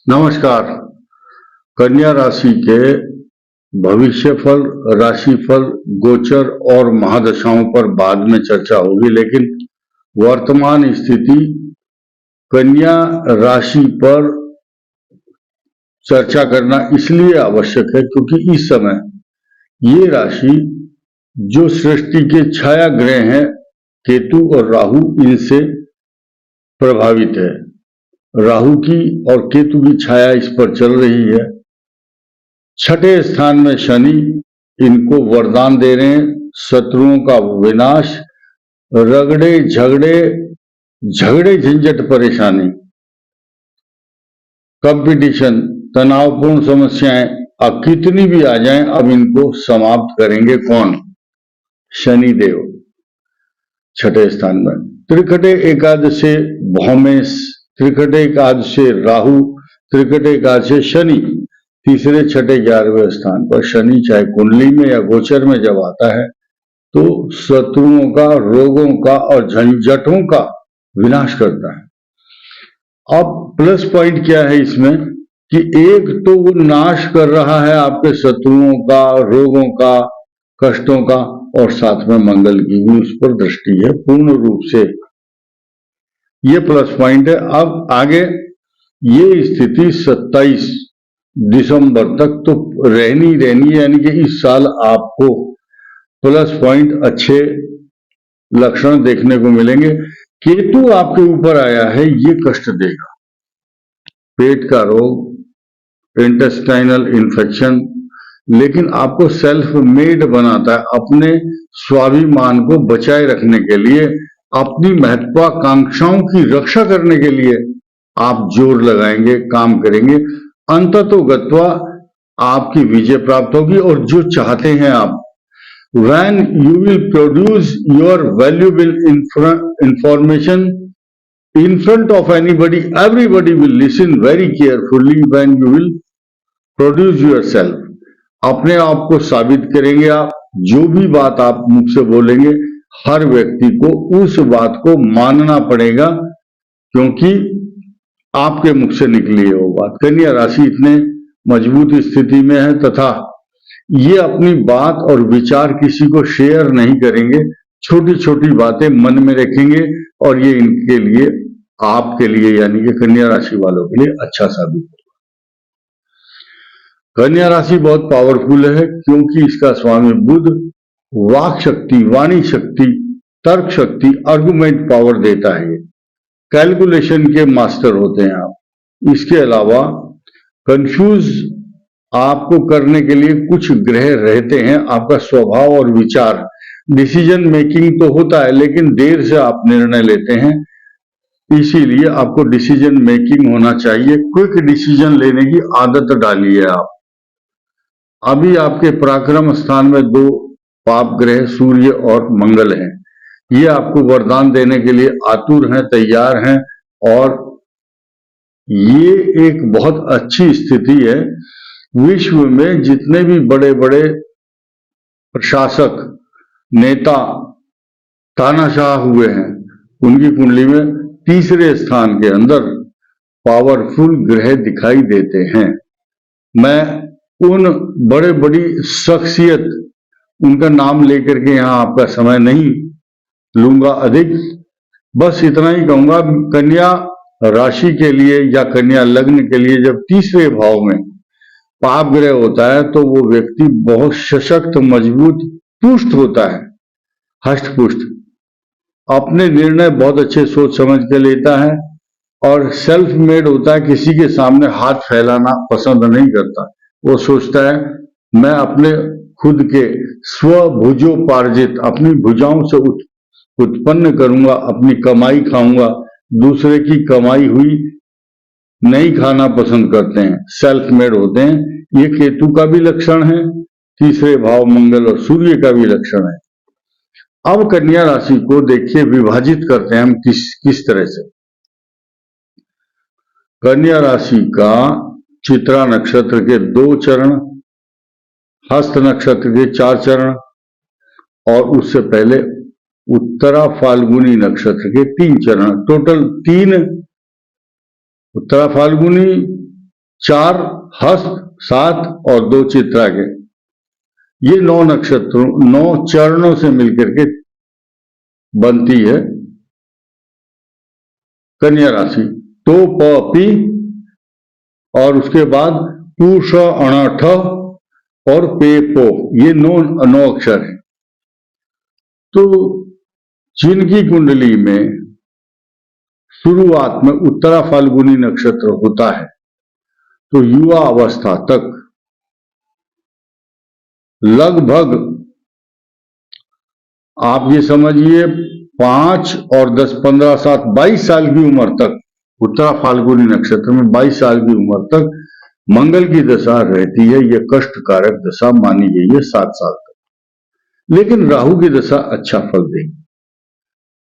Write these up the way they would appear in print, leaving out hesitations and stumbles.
नमस्कार। कन्या राशि के भविष्यफल, राशिफल, गोचर और महादशाओं पर बाद में चर्चा होगी, लेकिन वर्तमान स्थिति कन्या राशि पर चर्चा करना इसलिए आवश्यक है क्योंकि इस समय ये राशि जो सृष्टि के छाया ग्रह हैं केतु और राहु, इनसे प्रभावित है। राहु की और केतु की छाया इस पर चल रही है। छठे स्थान में शनि इनको वरदान दे रहे हैं, शत्रुओं का विनाश, रगड़े झगड़े झंझट, परेशानी, कंपटीशन, तनावपूर्ण समस्याएं अब कितनी भी आ जाएं, अब इनको समाप्त करेंगे कौन? शनि देव। छठे स्थान में त्रिकटे एकादशे भौमेश, त्रिकटे एकादशे राहु, त्रिकटे एकादशे शनि। तीसरे छठे 11वें स्थान पर शनि चाहे कुंडली में या गोचर में जब आता है तो शत्रुओं का, रोगों का और झंझटों का विनाश करता है। अब प्लस पॉइंट क्या है इसमें कि एक तो वो नाश कर रहा है आपके शत्रुओं का, रोगों का, कष्टों का, और साथ में मंगल की भी उस पर दृष्टि है पूर्ण रूप से। ये प्लस पॉइंट है। अब आगे ये स्थिति 27 दिसंबर तक तो रहनी है, यानी कि इस साल आपको प्लस पॉइंट, अच्छे लक्षण देखने को मिलेंगे। केतु आपके ऊपर आया है, ये कष्ट देगा। पेट का रोग, इंटेस्टाइनल इन्फेक्शन, लेकिन आपको सेल्फ मेड बनाता है। अपने स्वाभिमान को बचाए रखने के लिए, अपनी महत्वाकांक्षाओं की रक्षा करने के लिए आप जोर लगाएंगे, काम करेंगे। अंततोगत्वा आपकी विजय प्राप्त होगी। और जो चाहते हैं आप, when you will produce your valuable information in front of anybody, everybody will listen very carefully when you will produce yourself. अपने आप को साबित करेंगे आप, जो भी बात आप मुख से बोलेंगे हर व्यक्ति को उस बात को मानना पड़ेगा, क्योंकि आपके मुख से निकली है वो बात। कन्या राशि इतने मजबूत स्थिति में है तथा ये अपनी बात और विचार किसी को शेयर नहीं करेंगे, छोटी छोटी बातें मन में रखेंगे और ये इनके लिए, आपके लिए यानी कि कन्या राशि वालों के लिए अच्छा साबित होगा। कन्या राशि बहुत पावरफुल है क्योंकि इसका स्वामी बुध वाक शक्ति, वाणी शक्ति, तर्क शक्ति, आर्गुमेंट पावर देता है। कैलकुलेशन के मास्टर होते हैं आप। इसके अलावा कंफ्यूज आपको करने के लिए कुछ ग्रह रहते हैं। आपका स्वभाव और विचार, डिसीजन मेकिंग तो होता है लेकिन देर से आप निर्णय लेते हैं, इसीलिए आपको डिसीजन मेकिंग होना चाहिए। क्विक डिसीजन लेने की आदत डालिए आप। अभी आपके पराक्रम स्थान में 2 पाप ग्रह सूर्य और मंगल हैं। ये आपको वरदान देने के लिए आतुर हैं, तैयार हैं, और ये एक बहुत अच्छी स्थिति है। विश्व में जितने भी बड़े बड़े प्रशासक, नेता तानाशाह हुए हैं, उनकी कुंडली में तीसरे स्थान के अंदर पावरफुल ग्रह दिखाई देते हैं। मैं उन बड़े बड़ी शख्सियत, उनका नाम लेकर के यहाँ आपका समय नहीं लूंगा अधिक, बस इतना ही कहूंगा। कन्या राशि के लिए या कन्या लग्न के लिए जब तीसरे भाव में पाप ग्रह होता है तो वो व्यक्ति बहुत सशक्त, मजबूत, पुष्ट होता है, हष्ट पुष्ट, अपने निर्णय बहुत अच्छे सोच समझ के लेता है और सेल्फ मेड होता है। किसी के सामने हाथ फैलाना पसंद नहीं करता। वो सोचता है मैं अपने खुद के स्वभुजोपार्जित, अपनी भुजाओं से उत्पन्न करूंगा, अपनी कमाई खाऊंगा, दूसरे की कमाई हुई नहीं खाना पसंद करते हैं, सेल्फ मेड होते हैं। ये केतु का भी लक्षण है, तीसरे भाव मंगल और सूर्य का भी लक्षण है। अब कन्या राशि को देखिए विभाजित करते हैं हम किस तरह से। कन्या राशि का चित्रा नक्षत्र के 2 चरण, हस्त नक्षत्र के 4 चरण और उससे पहले उत्तरा फाल्गुनी नक्षत्र के 3 चरण, टोटल 3 उत्तरा फाल्गुनी, 4 हस्त, 7 और 2 चित्रा के, ये 9 नक्षत्रों 9 चरणों से मिलकर के बनती है कन्या राशि। तो प पी और उसके बाद पू ष अण ठ और पे पो, ये 9 अक्षर हैं। तो जिनकी कुंडली में शुरुआत में उत्तरा फाल्गुनी नक्षत्र होता है तो युवा अवस्था तक लगभग आप ये समझिए 5 और 10, 15, 7, 22 साल की उम्र तक, उत्तरा फाल्गुनी नक्षत्र में 22 साल की उम्र तक मंगल की दशा रहती है। यह कष्टकारक दशा मानी गई है 7 साल तक। लेकिन राहु की दशा अच्छा फल देगी।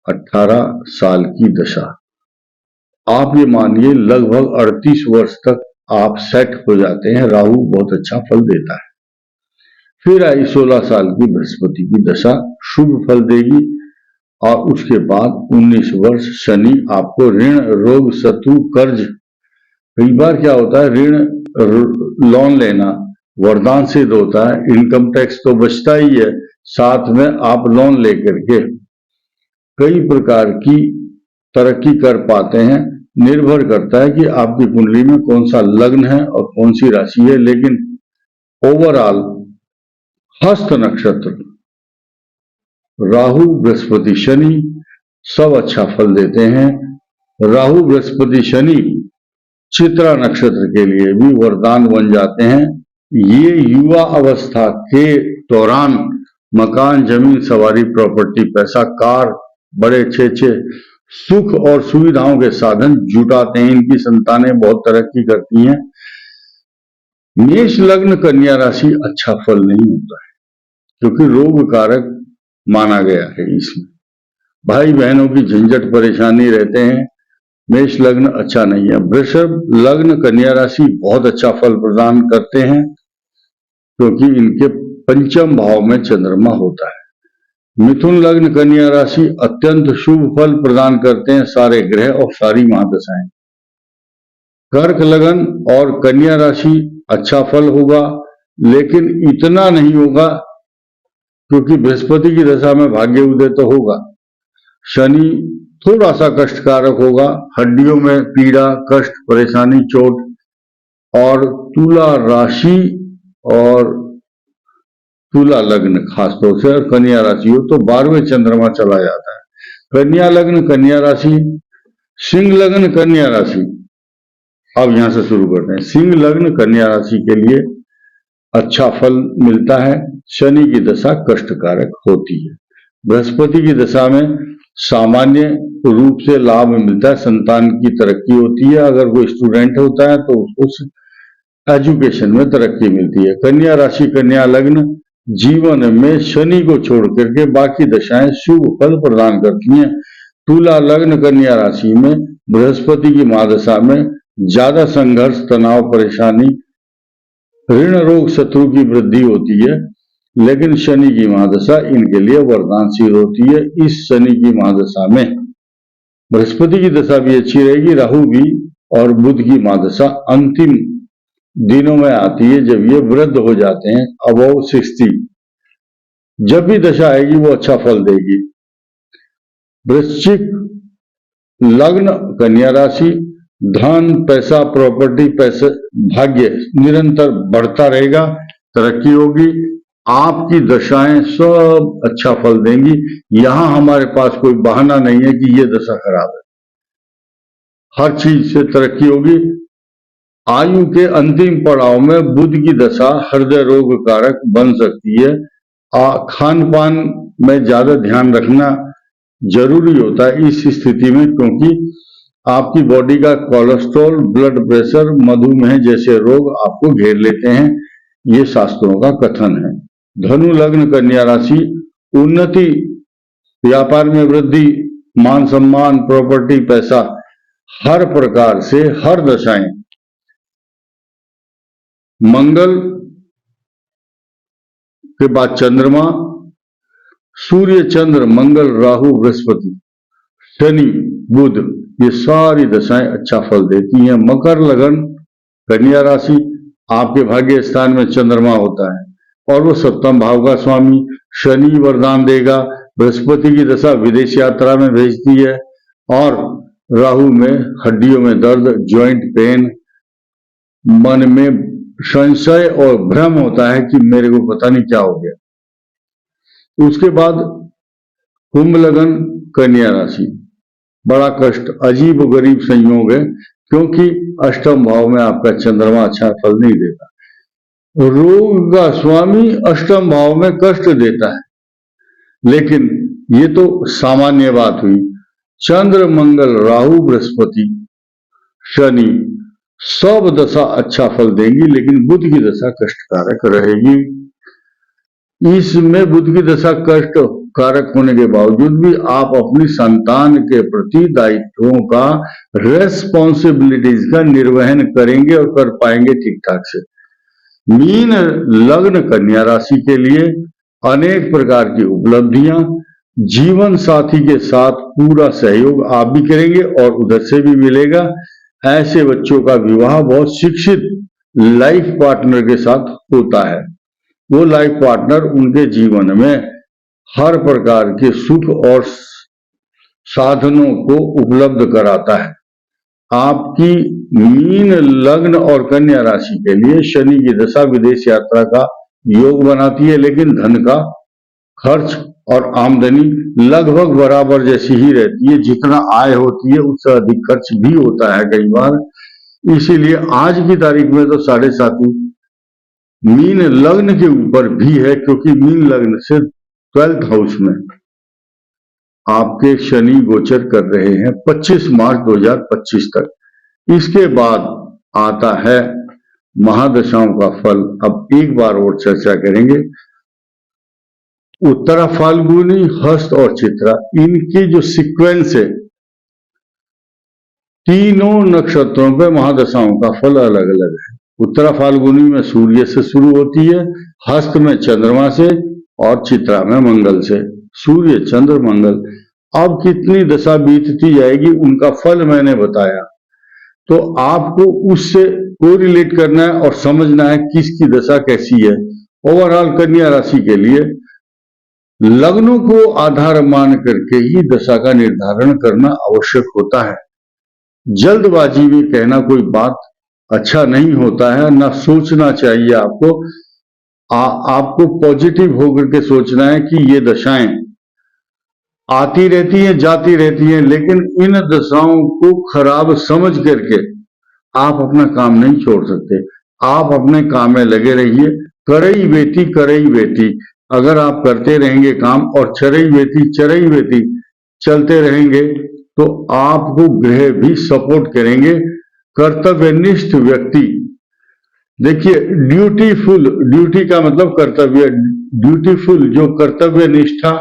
18 साल की दशा, आप ये मानिए लगभग 38 वर्ष तक आप सेट हो जाते हैं। राहु बहुत अच्छा फल देता है। फिर आई 16 साल की बृहस्पति की दशा, शुभ फल देगी। और उसके बाद 19 वर्ष शनि आपको ऋण, रोग, शत्रु, कर्ज, कई बार क्या होता है ऋण, लोन लेना वरदान सिद्ध होता है। इनकम टैक्स तो बचता ही है, साथ में आप लोन लेकर के कई प्रकार की तरक्की कर पाते हैं। निर्भर करता है कि आपकी कुंडली में कौन सा लग्न है और कौन सी राशि है। लेकिन ओवरऑल हस्त नक्षत्र, राहु, बृहस्पति, शनि सब अच्छा फल देते हैं। राहु, बृहस्पति, शनि चित्रा नक्षत्र के लिए भी वरदान बन जाते हैं। ये युवा अवस्था के दौरान मकान, जमीन, सवारी, प्रॉपर्टी, पैसा, कार, बड़े अच्छे सुख और सुविधाओं के साधन जुटाते हैं। इनकी संतानें बहुत तरक्की करती हैं। मेष लग्न कन्या राशि अच्छा फल नहीं होता है क्योंकि रोग कारक माना गया है। इसमें भाई बहनों की झंझट परेशानी रहते हैं। मेष लग्न अच्छा नहीं है। वृषभ लग्न कन्या राशि बहुत अच्छा फल प्रदान करते हैं क्योंकि इनके पंचम भाव में चंद्रमा होता है। मिथुन लग्न कन्या राशि अत्यंत शुभ फल प्रदान करते हैं सारे ग्रह और सारी महादशाएं। कर्क लग्न और कन्या राशि अच्छा फल होगा लेकिन इतना नहीं होगा क्योंकि बृहस्पति की दशा में भाग्य उदय तो होगा। शनि थोड़ा सा कष्टकारक होगा, हड्डियों में पीड़ा, कष्ट, परेशानी, चोट। और तुला राशि और तुला लग्न खासतौर से और कन्या राशि हो तो 12वें चंद्रमा चला जाता है। कन्या लग्न कन्या राशि, सिंह लग्न कन्या राशि, अब यहां से शुरू करते हैं। सिंह लग्न कन्या राशि के लिए अच्छा फल मिलता है। शनि की दशा कष्टकारक होती है। बृहस्पति की दशा में सामान्य रूप से लाभ मिलता है, संतान की तरक्की होती है। अगर कोई स्टूडेंट होता है तो उसको एजुकेशन में तरक्की मिलती है। कन्या राशि कन्या लग्न जीवन में शनि को छोड़ करके बाकी दशाएं शुभ फल प्रदान करती हैं। तुला लग्न कन्या राशि में बृहस्पति की महादशा में ज्यादा संघर्ष, तनाव, परेशानी, ऋण, रोग, शत्रु की वृद्धि होती है। लेकिन शनि की महादशा इनके लिए वरदान सिद्ध होती है। इस शनि की महादशा में बृहस्पति की दशा भी अच्छी रहेगी, राहु भी, और बुध की महादशा अंतिम दिनों में आती है जब ये वृद्ध हो जाते हैं, अबव 60। जब भी दशा आएगी वो अच्छा फल देगी। वृश्चिक लग्न कन्या राशि, धन, पैसा, प्रॉपर्टी, पैसे, भाग्य निरंतर बढ़ता रहेगा, तरक्की होगी। आपकी दशाएं सब अच्छा फल देंगी। यहां हमारे पास कोई बहाना नहीं है कि ये दशा खराब है, हर चीज से तरक्की होगी। आयु के अंतिम पड़ाव में बुध की दशा हृदय रोग कारक बन सकती है। खान पान में ज्यादा ध्यान रखना जरूरी होता है इस स्थिति में, क्योंकि आपकी बॉडी का कोलेस्ट्रॉल, ब्लड प्रेशर, मधुमेह जैसे रोग आपको घेर लेते हैं, ये शास्त्रों का कथन है। धनु लग्न कन्या राशि, उन्नति, व्यापार में वृद्धि, मान सम्मान, प्रॉपर्टी, पैसा, हर प्रकार से हर दशाएं। मंगल के बाद चंद्रमा, सूर्य, चंद्र, मंगल, राहु, बृहस्पति, शनि, बुध, ये सारी दशाएं अच्छा फल देती हैं। मकर लग्न कन्या राशि, आपके भाग्य स्थान में चंद्रमा होता है और वो सप्तम भाव का स्वामी। शनि वरदान देगा, बृहस्पति की दशा विदेश यात्रा में भेजती है और राहु में हड्डियों में दर्द, ज्वाइंट पेन, मन में संशय और भ्रम होता है कि मेरे को पता नहीं क्या हो गया। उसके बाद कुंभ लगन कन्या राशि, बड़ा कष्ट, अजीब गरीब संयोग है क्योंकि अष्टम भाव में आपका चंद्रमा अच्छा फल नहीं देता। रोग का स्वामी अष्टम भाव में कष्ट देता है, लेकिन ये तो सामान्य बात हुई। चंद्र, मंगल, राहु, बृहस्पति, शनि सब दशा अच्छा फल देंगी, लेकिन बुध की दशा कष्टकारक रहेगी। इसमें बुध की दशा कष्ट कारक होने के बावजूद भी आप अपनी संतान के प्रति दायित्वों का, रेस्पॉन्सिबिलिटीज का निर्वहन करेंगे और कर पाएंगे ठीक ठाक से। मीन लग्न कन्या राशि के लिए अनेक प्रकार की उपलब्धियां, जीवन साथी के साथ पूरा सहयोग आप भी करेंगे और उधर से भी मिलेगा। ऐसे बच्चों का विवाह बहुत शिक्षित लाइफ पार्टनर के साथ होता है। वो लाइफ पार्टनर उनके जीवन में हर प्रकार के सुख और साधनों को उपलब्ध कराता है। आपकी मीन लग्न और कन्या राशि के लिए शनि की दशा विदेश यात्रा का योग बनाती है, लेकिन धन का खर्च और आमदनी लगभग बराबर जैसी ही रहती है। जितना आय होती है उससे अधिक खर्च भी होता है कई बार। इसीलिए आज की तारीख में तो 7.5 मीन लग्न के ऊपर भी है, क्योंकि मीन लग्न से 12th हाउस में आपके शनि गोचर कर रहे हैं 25 मार्च 2025 तक। इसके बाद आता है महादशाओं का फल। अब एक बार और चर्चा करेंगे। उत्तरा, फाल्गुनी, हस्त और चित्रा, इनकी जो सीक्वेंस है, तीनों नक्षत्रों पे महादशाओं का फल अलग अलग है। उत्तरा फाल्गुनी में सूर्य से शुरू होती है, हस्त में चंद्रमा से और चित्रा में मंगल से। सूर्य, चंद्र, मंगल। अब कितनी दशा बीतती जाएगी उनका फल मैंने बताया, तो आपको उससे कोरिलेट करना है और समझना है किसकी दशा कैसी है। ओवरऑल कन्या राशि के लिए लग्नों को आधार मान करके ही दशा का निर्धारण करना आवश्यक होता है। जल्दबाजी में कहना कोई बात अच्छा नहीं होता है, ना सोचना चाहिए आपको। आपको पॉजिटिव होकर के सोचना है कि ये दशाएं आती रहती हैं, जाती रहती हैं, लेकिन इन दशाओं को खराब समझ करके आप अपना काम नहीं छोड़ सकते। आप अपने काम में लगे रहिए। करई बेटी अगर आप करते रहेंगे काम और चरई बेटी चलते रहेंगे तो आपको ग्रह भी सपोर्ट करेंगे। कर्तव्यनिष्ठ व्यक्ति, देखिए ड्यूटी का मतलब कर्तव्य, ड्यूटीफुल जो कर्तव्य निष्ठा,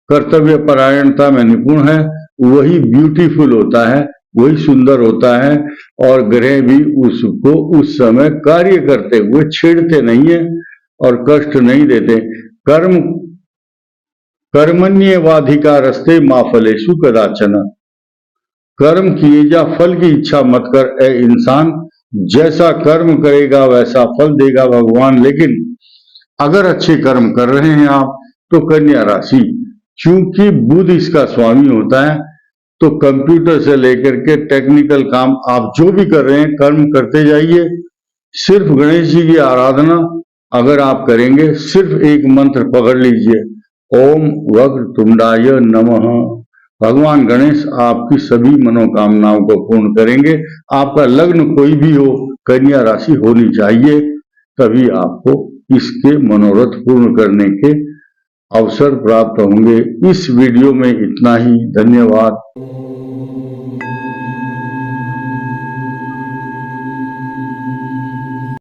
कर्तव्य परायणता में निपुण है, वही ब्यूटीफुल होता है, वही सुंदर होता है। और ग्रह भी उसको उस समय कार्य करते हुए छेड़ते नहीं है और कष्ट नहीं देते। कर्मण्येवाधिकारस्ते मा फलेषु कदाचन, कर्म किए जा, फल की इच्छा मत कर ए इंसान। जैसा कर्म करेगा वैसा फल देगा भगवान। लेकिन अगर अच्छे कर्म कर रहे हैं आप तो कन्या राशि, चूंकि बुध इसका स्वामी होता है, तो कंप्यूटर से लेकर के टेक्निकल काम आप जो भी कर रहे हैं कर्म करते जाइए। सिर्फ गणेश जी की आराधना अगर आप करेंगे, सिर्फ एक मंत्र पकड़ लीजिए, ओम वक्रतुंडाय नमः। भगवान गणेश आपकी सभी मनोकामनाओं को पूर्ण करेंगे। आपका लग्न कोई भी हो, कन्या राशि होनी चाहिए, तभी आपको इसके मनोरथ पूर्ण करने के अवसर प्राप्त होंगे। इस वीडियो में इतना ही। धन्यवाद।